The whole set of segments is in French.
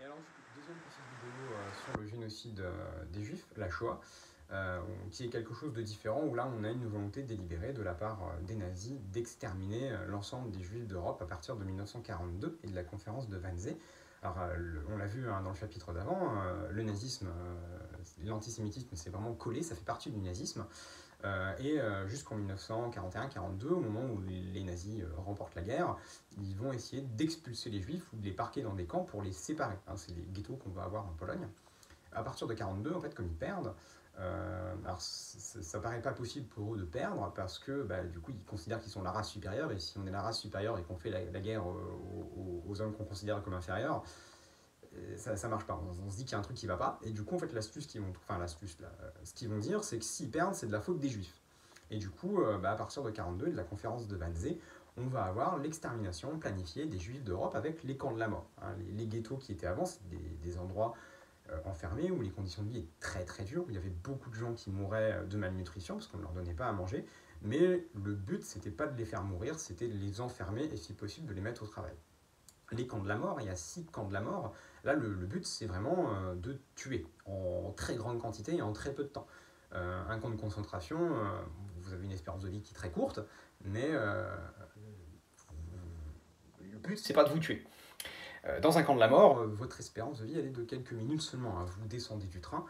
Et alors, deuxième petite vidéo sur le génocide des Juifs, la Shoah, qui est quelque chose de différent, où là on a une volonté délibérée de la part des nazis d'exterminer l'ensemble des Juifs d'Europe à partir de 1942 et de la conférence de Wannsee. Alors, on l'a vu dans le chapitre d'avant, le nazisme, l'antisémitisme s'est vraiment collé, ça fait partie du nazisme. Jusqu'en 1941-42, au moment où les nazis remportent la guerre, ils vont essayer d'expulser les juifs ou de les parquer dans des camps pour les séparer. C'est les ghettos qu'on va avoir en Pologne. À partir de 42, en fait, comme ils perdent, alors ça paraît pas possible pour eux de perdre parce que du coup ils considèrent qu'ils sont la race supérieure, et si on est la race supérieure et qu'on fait la guerre aux hommes qu'on considère comme inférieurs, ça marche pas. On se dit qu'il y a un truc qui va pas, et du coup en fait l'astuce qu'ils vont, ce qu'ils vont dire, c'est que s'ils perdent, c'est de la faute des juifs. Et du coup, à partir de 42, de la conférence de Wannsee, on va avoir l'extermination planifiée des juifs d'Europe avec les camps de la mort. Les ghettos qui étaient avant, c'est des endroits enfermés où les conditions de vie étaient très très dures, où il y avait beaucoup de gens qui mouraient de malnutrition parce qu'on ne leur donnait pas à manger. Mais le but, c'était pas de les faire mourir, c'était de les enfermer et si possible de les mettre au travail. Les camps de la mort, il y a 6 camps de la mort. Là, le but, c'est vraiment de tuer en très grande quantité et en très peu de temps. Un camp de concentration, vous avez une espérance de vie qui est très courte, mais le but, c'est pas de vous tuer. Dans un camp de la mort, votre espérance de vie, elle est de quelques minutes seulement. Vous descendez du train,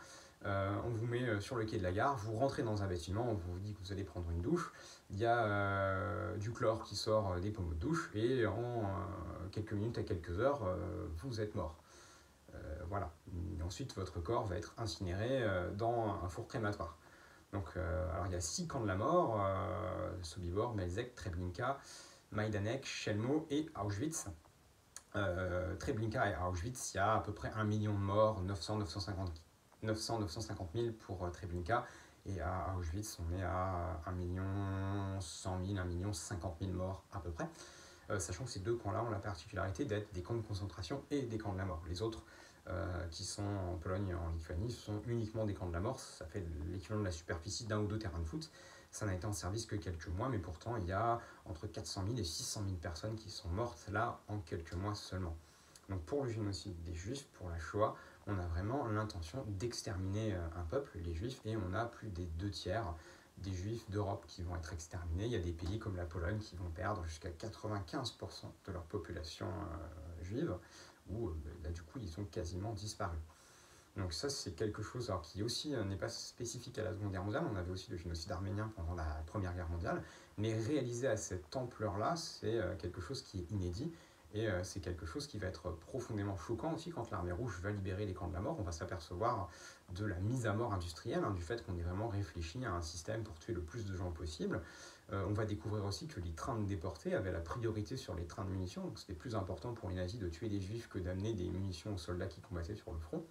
on vous met sur le quai de la gare, vous rentrez dans un bâtiment, on vous dit que vous allez prendre une douche, il y a du chlore qui sort des pommeaux de douche, et en quelques minutes à quelques heures, vous êtes mort. Voilà. Et ensuite, votre corps va être incinéré dans un four crématoire. Donc, alors il y a 6 camps de la mort, Sobibor, Belzec, Treblinka, Majdanek, Chelmo et Auschwitz. Treblinka et Auschwitz, il y a à peu près 1 million de morts, 950 000 pour Treblinka, et à Auschwitz on est à 1 100 000, 1 50 000 morts à peu près, sachant que ces deux camps-là ont la particularité d'être des camps de concentration et des camps de la mort. Les autres qui sont en Pologne et en Lituanie sont uniquement des camps de la mort, ça fait l'équivalent de la superficie d'un ou deux terrains de foot. Ça n'a été en service que quelques mois, mais pourtant il y a entre 400 000 et 600 000 personnes qui sont mortes là en quelques mois seulement. Donc pour le génocide des Juifs, pour la Shoah, on a vraiment l'intention d'exterminer un peuple, les Juifs, et on a plus des 2/3 des Juifs d'Europe qui vont être exterminés. Il y a des pays comme la Pologne qui vont perdre jusqu'à 95% de leur population juive, où là du coup ils ont quasiment disparu. Donc ça, c'est quelque chose qui aussi n'est pas spécifique à la Seconde Guerre mondiale. On avait aussi le génocide arménien pendant la Première Guerre mondiale, mais réalisé à cette ampleur-là, c'est quelque chose qui est inédit, et c'est quelque chose qui va être profondément choquant aussi quand l'armée rouge va libérer les camps de la mort. On va s'apercevoir de la mise à mort industrielle, du fait qu'on ait vraiment réfléchi à un système pour tuer le plus de gens possible. On va découvrir aussi que les trains de déportés avaient la priorité sur les trains de munitions, donc c'était plus important pour les nazis de tuer des juifs que d'amener des munitions aux soldats qui combattaient sur le front.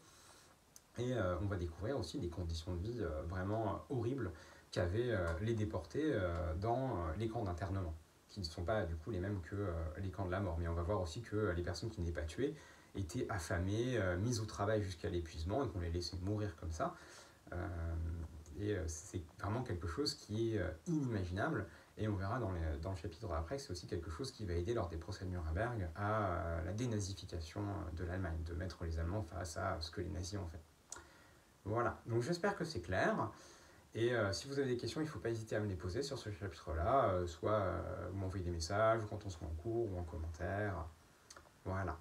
Et on va découvrir aussi des conditions de vie vraiment horribles qu'avaient les déportés dans les camps d'internement, qui ne sont pas du coup les mêmes que les camps de la mort. Mais on va voir aussi que les personnes qui n'étaient pas tuées étaient affamées, mises au travail jusqu'à l'épuisement, et qu'on les laissait mourir comme ça. C'est vraiment quelque chose qui est inimaginable. Et on verra dans le chapitre d'après que c'est aussi quelque chose qui va aider lors des procès de Nuremberg à la dénazification de l'Allemagne, de mettre les Allemands face à ce que les nazis ont fait. Voilà, donc j'espère que c'est clair. Et si vous avez des questions, il ne faut pas hésiter à me les poser sur ce chapitre-là, soit vous m'envoyez des messages, ou quand on se met en cours, ou en commentaire. Voilà.